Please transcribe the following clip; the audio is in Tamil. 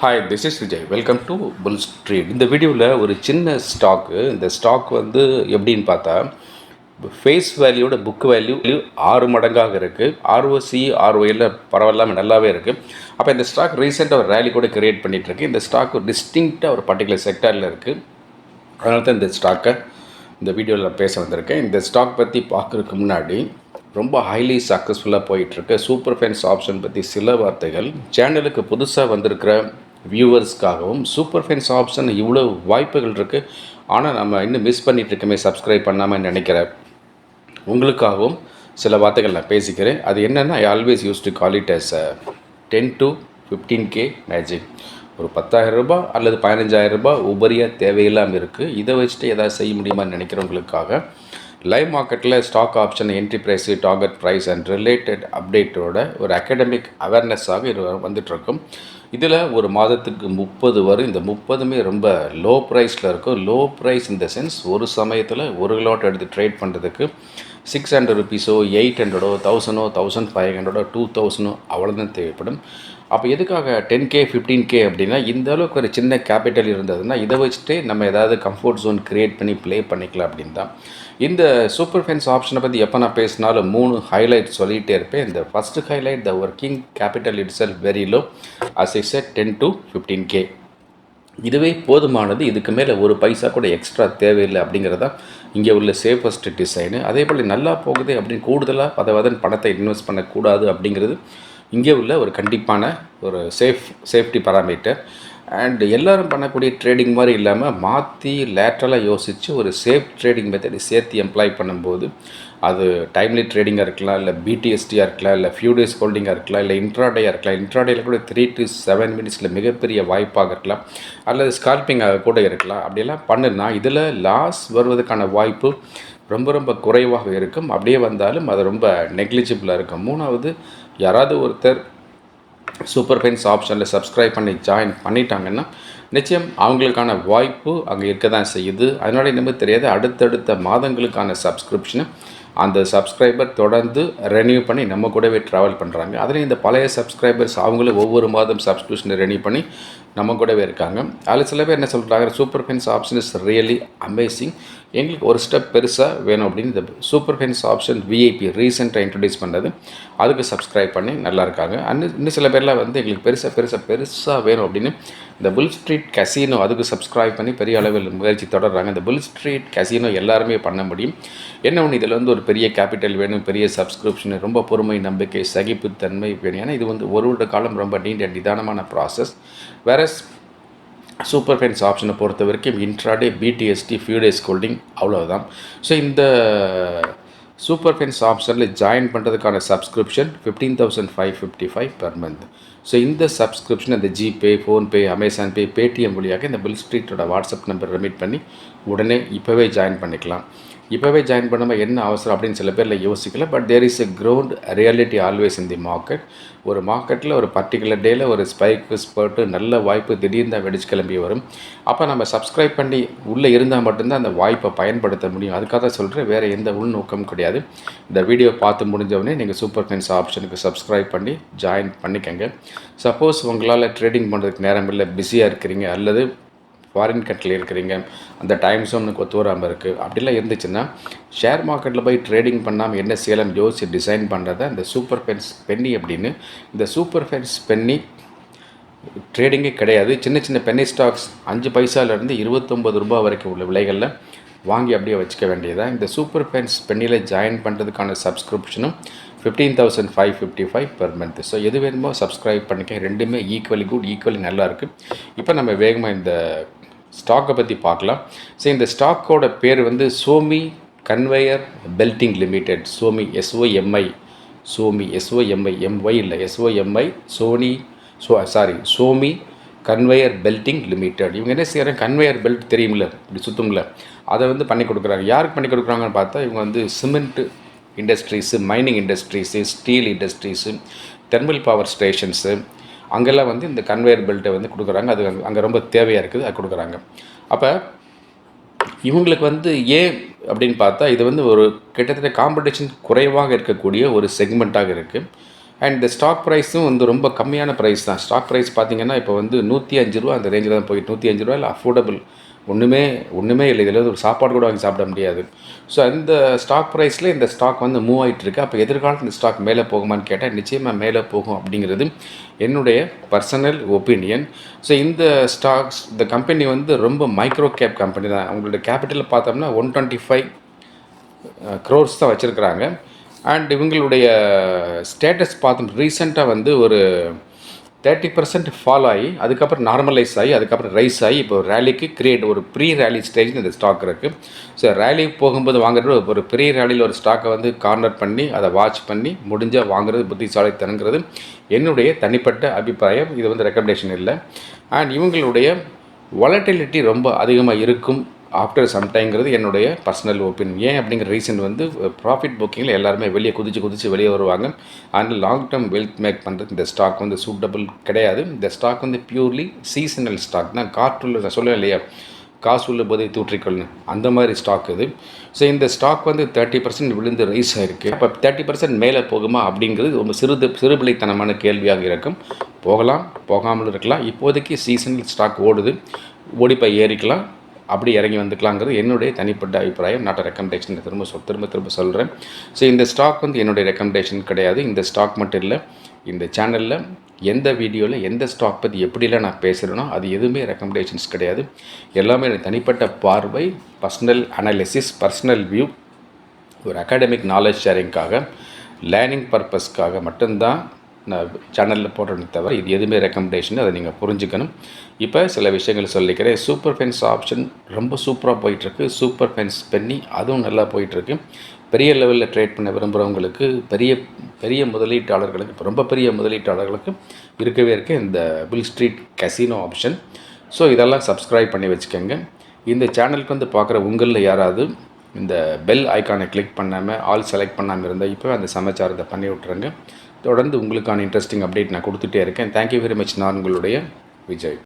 Hi, this is Vijay. Welcome to Bull Street. இந்த வீடியோவில் ஒரு சின்ன ஸ்டாக்கு. இந்த ஸ்டாக் வந்து எப்படின்னு பார்த்தா, ஃபேஸ் வேல்யூட புக் வேல்யூ 6 மடங்காக இருக்குது. ஆர்ஓசி ஆர்ஓயில் பரவாயில்லாமல் நல்லாவே இருக்குது. அப்போ இந்த ஸ்டாக் ரீசெண்டாக ஒரு ரேலி கூட கிரியேட் பண்ணிகிட்ருக்கு. இந்த ஸ்டாக் ஒரு டிஸ்டிங்க்டாக ஒரு பர்டிகுலர் செக்டரில் இருக்குது. அதனால தான் இந்த ஸ்டாக்கை இந்த வீடியோவில் பேச வந்திருக்கேன். இந்த ஸ்டாக் பற்றி பார்க்குறதுக்கு முன்னாடி ரொம்ப ஹைலி சக்ஸஸ்ஃபுல்லாக போயிட்டுருக்கு சூப்பர் ஃபைனான்ஸ் ஆப்ஷன் பற்றி சில வார்த்தைகள். சேனலுக்கு புதுசாக வந்திருக்கிற வியூவர்ஸ்க்காகவும் சூப்பர் ஃபைனான்ஸ் ஆப்ஷன் இவ்வளோ வாய்ப்புகள் இருக்குது, ஆனால் நம்ம இன்னும் மிஸ் பண்ணிகிட்ருக்கோமே சப்ஸ்கிரைப் பண்ணாமல் நினைக்கிற உங்களுக்காகவும் சில வார்த்தைகள் நான் பேசிக்கிறேன். அது என்னென்னா, I always use to call it as 10 to 15K magic. ஒரு 10,000 ரூபாய் அல்லது 15,000 ரூபாய் உபரியாக தேவையில்லாமல் இருக்குது. இதை வச்சுட்டு எதாவது செய்ய முடியுமான்னு நினைக்கிறவங்களுக்காக லைவ் மார்க்கெட்டில் stock option entry price, target price and related அப்டேட்டோட ஒரு அகாடமிக் அவேர்னஸாக இது வந்துட்டுருக்கும். இதில் ஒரு மாதத்துக்கு 30 வரும். இந்த 30மே ரொம்ப லோ ப்ரைஸில் இருக்கும். லோ ப்ரைஸ் இந்த சென்ஸ், ஒரு சமயத்தில் ஒரு லாட் எடுத்து ட்ரேட் பண்ணுறதுக்கு 600 ருபீஸோ 800ஓ 1000ஓ 1500ஓ 2000ஓ அவ்வளோதான் தேவைப்படும். அப்போ எதுக்காக 10K 15K அப்படின்னா, இந்த அளவுக்கு ஒரு சின்ன கேபிட்டல் இருந்ததுன்னா இதை வச்சுட்டு நம்ம ஏதாவது கம்ஃபர்ட் ஜோன் க்ரியேட் பண்ணி ப்ளே பண்ணிக்கலாம் அப்படின்னு தான். இந்த சூப்பர் ஃபைனான்ஸ் ஆப்ஷனை பற்றி எப்போ நான் பேசினாலும் 3 ஹைலைட் சொல்லிகிட்டே இருப்பேன். இந்த first highlight, the working capital it self very low, as I said 10 to 15K. இதுவே போதுமானது. இதுக்கு மேலே ஒரு பைசா கூட எக்ஸ்ட்ரா தேவையில்லை அப்படிங்கிறதா இங்கே உள்ள சேஃபஸ்ட் டிசைனு. அதே போல் நல்லா போகுது அப்படின்னு கூடுதலாக அதை பணத்தை இன்வெஸ்ட் பண்ணக்கூடாது அப்படிங்கிறது இங்கே உள்ள ஒரு கண்டிப்பான ஒரு சேஃப்டி பாராமீட்டர். அண்ட் எல்லோரும் பண்ணக்கூடிய ட்ரேடிங் மாதிரி இல்லாமல் மாற்றி லேட்ரலாக யோசித்து ஒரு சேஃப் ட்ரேடிங் மெத்தடை சேர்த்து எம்ப்ளாய் பண்ணும்போது, அது டைம்லி ட்ரேடிங்காக இருக்கலாம், இல்லை பிடிஎஸ்டியாக இருக்கலாம், இல்லை ஃபியூ டேஸ் ஹோல்டிங்காக இருக்கலாம், இல்லை இன்ட்ராடேயாக இருக்கலாம். இன்ட்ராடேயில் கூட 3 to 7 மினிட்ஸில் மிகப்பெரிய வாய்ப்பாக இருக்கலாம், அல்லது ஸ்கால்பிங்காக கூட இருக்கலாம். அப்படியெல்லாம் பண்ணுனா இதில் லாஸ் வருவதற்கான வாய்ப்பு ரொம்ப ரொம்ப குறைவாக இருக்கும். அப்படியே வந்தாலும் அது ரொம்ப நெக்லிஜிபிளாக இருக்கும். 3வது, யாராவது ஒருத்தர் சூப்பர் ஃபைனான்ஸ் ஆப்ஷனில் சப்ஸ்கிரைப் பண்ணி ஜாயின் பண்ணிட்டாங்கன்னா நிச்சயம் அவங்களுக்கான வாய்ப்பு அங்கே இருக்க தான் செய்யுது. அதனால இன்னமும் தெரியாது, அடுத்தடுத்த மாதங்களுக்கான சப்ஸ்கிரிப்ஷனை அந்த சப்ஸ்கிரைபர் தொடர்ந்து ரெனியூ பண்ணி நம்ம கூடவே ட்ராவல் பண்ணுறாங்க. அதில் இந்த பழைய சப்ஸ்கிரைபர்ஸ் அவங்களும் ஒவ்வொரு மாதம் சப்ஸ்கிரிப்ஷனை ரெனியூ பண்ணி நம்ம கூடவே இருக்காங்க. அதில் சில பேர் என்ன சொல்கிறாங்க, super finance option is really amazing, எங்களுக்கு ஒரு ஸ்டெப் பெருசாக வேணும் அப்படின்னு இந்த சூப்பர் ஃபைனான்ஸ் ஆப்ஷன் விஐபி ரீசெண்டாக இன்ட்ரடியூஸ் பண்ணது, அதுக்கு சப்ஸ்கிரைப் பண்ணி நல்லா இருக்காங்க. இன்னும் சில பேர்லாம் எங்களுக்கு பெருசாக வேணும் அப்படின்னு இந்த புல் ஸ்ட்ரீட் கசினோ அதுக்கு சப்ஸ்கிரைப் பண்ணி பெரிய அளவில் முயற்சி தொடர்றாங்க. இந்த புல் ஸ்ட்ரீட் கசினோ எல்லாருமே பண்ண முடியும். என்ன ஒன்று, இதில் ஒரு பெரிய கேபிட்டல் வேணும், பெரிய சப்ஸ்கிரிப்ஷன், ரொம்ப பொறுமை, நம்பிக்கை, சகிப்புத்தன்மை வேணும். ஏன்னா இது ஒரு வருட காலம் ரொம்ப நீண்ட நிதானமான ப்ராசஸ். வேற சூப்பர் ஃபைனான்ஸ் ஆப்ஷனை பொறுத்த வரைக்கும் இன்ட்ராடே, பிடிஎஸ்டி, ஃபியூ டேஸ் ஹோல்டிங் அவ்வளோதான். ஸோ இந்த சூப்பர் ஃபைனான்ஸ் ஆப்ஷனில் ஜாயின் பண்ணுறதுக்கான சப்ஸ்கிரிப்ஷன் 15,555 பெர் மந்த். ஸோ இந்த சப்ஸ்கிரிப்ஷன் இந்த ஜிபே, ஃபோன்பே, அமேசான் பே, பேடிஎம் வழியாக இந்த புல் ஸ்ட்ரீட்டோட வாட்ஸ்அப் நம்பர் ரெமிட் பண்ணி உடனே இப்போவே ஜாயின் பண்ணிக்கலாம். இப்போவே ஜாயின் பண்ணாமல் என்ன அவசரம் அப்படின்னு சில பேரில் யோசிக்கல. But there is a ground reality always in the market. ஒரு மார்க்கெட்டில் ஒரு பர்டிகுலர் டேயில் ஒரு ஸ்பைக்கு, ஸ்பர்ட்டு, நல்ல வாய்ப்பு திடீர்னு தான் வெடிச்சு கிளம்பி வரும். அப்போ நம்ம சப்ஸ்கிரைப் பண்ணி உள்ளே இருந்தால் மட்டும்தான் அந்த வாய்ப்பை பயன்படுத்த முடியும். அதுக்காக தான் சொல்கிறேன், வேறு எந்த உள்நோக்கமும் கிடையாது. இந்த வீடியோ பார்த்து முடிஞ்சவொடனே நீங்கள் சூப்பர் ஃபைனான்ஸ் ஆப்ஷனுக்கு சப்ஸ்கிரைப் பண்ணி ஜாயின் பண்ணிக்கங்க. சப்போஸ் உங்களால் ட்ரேடிங் பண்ணுறதுக்கு நேரம் இல்லை, பிஸியாக இருக்கிறீங்க, அல்லது ஃபாரின் கண்ட்ரியில் இருக்கிறீங்க, அந்த டைம் ஜோனுக்கு ஒத்து வராமல் இருக்குது, அப்படிலாம் இருந்துச்சுன்னா ஷேர் மார்க்கெட்டில் போய் ட்ரேடிங் பண்ணாமல் என்ன செய்யலாம் யோசிச்சு டிசைன் பண்ணுறத இந்த சூப்பர் ஃபைனான்ஸ் பென்னி அப்படின்னு. இந்த சூப்பர் ஃபைனான்ஸ் பென்னி ட்ரேடிங்கே கிடையாது. சின்ன சின்ன பென்னி ஸ்டாக்ஸ் 5 பைசாலேருந்து 29 ரூபாய் வரைக்கும் உள்ள விலைகளில் வாங்கி அப்படியே வச்சுக்க வேண்டியதான். இந்த சூப்பர் ஃபைனான்ஸ் பென்னியில் ஜாயின் பண்ணுறதுக்கான சப்ஸ்கிரிப்ஷனும் 15,555 பெர் மந்த். ஸோ எது வேணுமோ சப்ஸ்கிரைப் பண்ணிக்க. ரெண்டுமே ஈக்குவலி குட், ஈக்குவலி நல்லா இருக்குது. இப்போ நம்ம வேகமாக இந்த ஸ்டாக்கை பற்றி பார்க்கலாம். ஸோ இந்த ஸ்டாக்கோட பேர் Somi conveyor belting limited. Somi SOMI, Somi SOMI, MY இல்லை, SOMI, Somi conveyor belting limited. இவங்க என்ன செய்கிறாங்க, கன்வேயர் பெல்ட் தெரியுமில்ல, இப்படி சுற்றும்ல, அதை பண்ணி கொடுக்குறாங்க. யாருக்கு பண்ணி கொடுக்குறாங்கன்னு பார்த்தா, இவங்க cement industries, mining industries, steel industries, thermal power stations, அங்கெல்லாம் இந்த கன்வேயர் பெல்ட்டை கொடுக்குறாங்க. அது அங்கே ரொம்ப தேவையாக இருக்குது, அது கொடுக்குறாங்க. அப்போ இவங்களுக்கு ஏன் அப்படின்னு பார்த்தா, இது ஒரு கிட்டத்தட்ட காம்படிஷன் குறைவாக இருக்கக்கூடிய ஒரு செக்மெண்ட்டாக இருக்குது. அண்ட் இந்த ஸ்டாக் ப்ரைஸும் வந்து ரொம்ப கம்மியான ப்ரைஸ் தான். ஸ்டாக் ப்ரைஸ் பார்த்திங்கன்னா இப்போ வந்து ₹105 அந்த ரேஞ்சில் தான் போயிட்டு, ₹105 இல்லை அஃபோர்டபுள். ஒன்றுமே இல்லை. இதில் ஒரு சாப்பாடு கூட வாங்கி சாப்பிட முடியாது. ஸோ அந்த ஸ்டாக் ப்ரைஸில் இந்த ஸ்டாக் வந்து மூவ் ஆகிட்டுருக்கு. அப்போ எதிர்காலத்தில் இந்த ஸ்டாக் மேலே போகுமான்னு கேட்டால் நிச்சயமாக மேலே போகும் அப்படிங்கிறது என்னுடைய பர்சனல் ஒப்பீனியன். ஸோ இந்த ஸ்டாக்ஸ், இந்த கம்பெனி வந்து ரொம்ப மைக்ரோ கேப் கம்பெனி தான். அவங்களோட கேபிட்டல் பார்த்தோம்னா 125 crores தான் வச்சுருக்குறாங்க. அண்ட் இவங்களுடைய ஸ்டேட்டஸ் பார்த்தோம் ரீசெண்டாக வந்து ஒரு 30% ஃபால் ஆகி அதுக்கப்புறம் நார்மலைஸ் ஆகி அதுக்கப்புறம் ரைஸ் ஆகி இப்போ ரேலிக்கு ஒரு ப்ரீ ரேலி ஸ்டேஜ் இந்த ஸ்டாக் இருக்குது. ஸோ ரேலி போகும்போது வாங்குறது ஒரு ப்ரீ ரேலியில் ஒரு ஸ்டாக்கை வந்து கார்னர் பண்ணி அதை வாட்ச் பண்ணி முடிஞ்சால் வாங்குறது புத்திசாலித்தனங்கிறது என்னுடைய தனிப்பட்ட அபிப்பிராயம். இது வந்து ரெக்கமெண்டேஷன் இல்லை. அண்ட் இவங்களுடைய வாலட்டிலிட்டி ரொம்ப அதிகமாக இருக்கும் ஆஃப்டர் சம்டைங்கிறது என்னுடைய பர்சனல் ஒப்பீனியன். ஏன் அப்படிங்கிற ரீசன் வந்து ப்ராஃபிட் புக்கிங்கில் எல்லாருமே வெளியே குதிச்சு வெளியே வருவாங்க. And long term wealth make பண்ணுறது இந்த ஸ்டாக் வந்து சூட்டபிள் கிடையாது. இந்த ஸ்டாக் வந்து பியூர்லி சீசனல் ஸ்டாக் தான். நான் சொல்லுவேன் இல்லையா, காசு உள்ள போதை தூற்றிக்கொள்ளணும், அந்த மாதிரி ஸ்டாக் இது. ஸோ இந்த ஸ்டாக் வந்து 30% விழுந்து ரைஸ் ஆகிருக்கு. அப்போ 30% மேலே போகுமா அப்படிங்கிறது ரொம்ப சிறுபிள்ளைத்தனமான கேள்வியாக இருக்கும். போகாமல் இருக்கலாம். இப்போதைக்கு சீசனல் ஸ்டாக் ஓடி போய் ஏறிக்கலாம், அப்படி இறங்கி வந்துக்கலாங்கிறது என்னுடைய தனிப்பட்ட அபிப்பிராயம். Not recommendation. திரும்ப சொல்கிறேன். ஸோ இந்த ஸ்டாக் வந்து என்னுடைய ரெக்கமெண்டேஷன் கிடையாது. இந்த ஸ்டாக் மட்டும் இல்லை, இந்த சேனலில் எந்த வீடியோவில் எந்த ஸ்டாக் பற்றி எப்படிலாம் நான் பேசுகிறேனோ அது எதுவுமே ரெக்கமெண்டேஷன்ஸ் கிடையாது. எல்லாமே எனக்கு தனிப்பட்ட பார்வை, பர்சனல் அனாலிசிஸ், பர்சனல் வியூ, ஒரு அகாடமிக் நாலேஜ் ஷேரிங்காக, லேர்னிங் பர்பஸ்க்காக மட்டும்தான் நான் சேனலில் போடுறேன்னு தவிர இது எதுவுமே ரெக்கமெண்டேஷன். அதை நீங்கள் புரிஞ்சுக்கணும். இப்போ சில விஷயங்கள் சொல்லிக்கிறேன். சூப்பர் ஃபென்ஸ் ஆப்ஷன் ரொம்ப சூப்பராக போயிட்டுருக்கு. சூப்பர் ஃபென்ஸ் பென்னி அதுவும் நல்லா போயிட்டுருக்கு. பெரிய லெவலில் ட்ரேட் பண்ண விரும்புகிறவங்களுக்கு, பெரிய முதலீட்டாளர்களுக்கு, ரொம்ப பெரிய முதலீட்டாளர்களுக்கு இருக்கவே இந்த புல் ஸ்ட்ரீட் கசினோ ஆப்ஷன். ஸோ இதெல்லாம் சப்ஸ்கிரைப் பண்ணி வச்சுக்கோங்க. இந்த சேனலுக்கு வந்து பார்க்குற உங்களில் யாராவது இந்த பெல் ஐக்கானை கிளிக் பண்ணாமல் ஆல் செலக்ட் பண்ணாமல் இருந்தால் இப்போ அந்த சமாச்சாரத்தை பண்ணி விட்ருங்க. தொடர்ந்து உங்களுக்கான இன்ட்ரெஸ்டிங் அப்டேட் நான் கொடுத்துட்டே இருக்கேன். Thank you very much. நான் உங்களுடைய விஜய்.